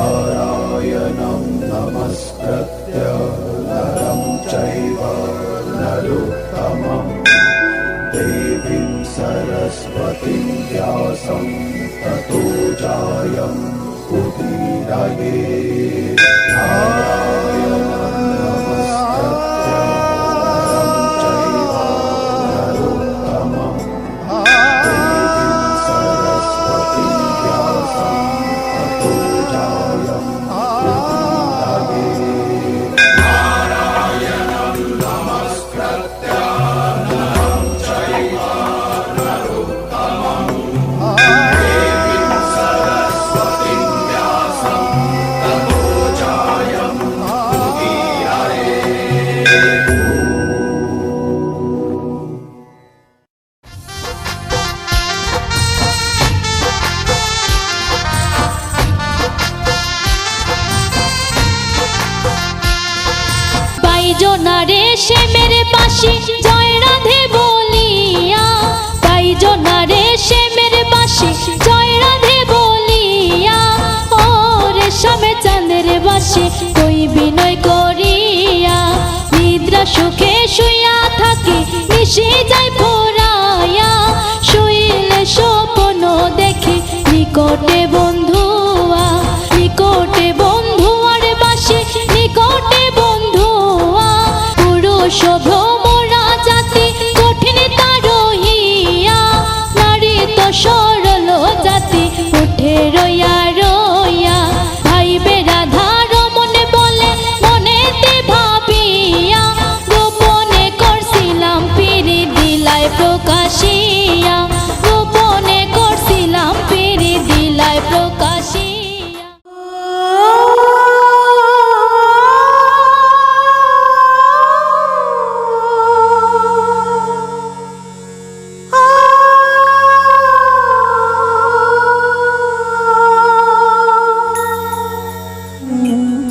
नारायणं नमस्कृत्य नरं चैव नरोत्तमं देवीं सरस्वतीं व्यासं ततो जयं उदीरयेत्। नारायणं नमस्कृत्य नरं चैव नरोत्तमं देवीं सरस्वतीं व्यासं ततो जयं उदीरयेत्। नारायणं नमस्कृत्य नरं चैव नरोत्तमं देवीं सरस्वतीं व्यासं ततो जयं उदीरयेत्। বাইজনা রে সে মেরে পাশে জয় রাধে বলিয়া, বাইজনা রে সে মেরে পাশে জয় রাধে বলিয়া, ও রেশমে চাঁদের বাসে কই বিনয় করিয়া, নিদ্রা সুখে শুইয়া থাকি নিশি যায় ফুরাইয়া, শুইলে স্বপ্ন দেখি নিকটে বন্ধুয়া, নিকটে বন্ধুয়ার বাসে নিকটে বন্ধুয়া, পুরুষ ভ্রমরা জাতি কঠিন তারহিয়া, নারী তো সরল জাতি উঠে রইয়া রইয়া, ভাইবে রাধা রমনে বলে মনেতে ভাবিয়া, গোপনে করছিলাম পিরি দিলায় প্রকাশিয়া, গোপনে করছিলাম পিরি দিলায় প্রকাশিয়া।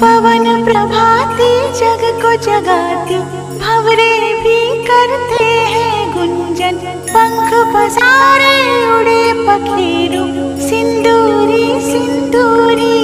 पवन प्रभाते जग को जगाते भंवरे भी करते हैं गुंजन, पंख पसारे उड़े पखेरु सिंदूरी सिंदूरी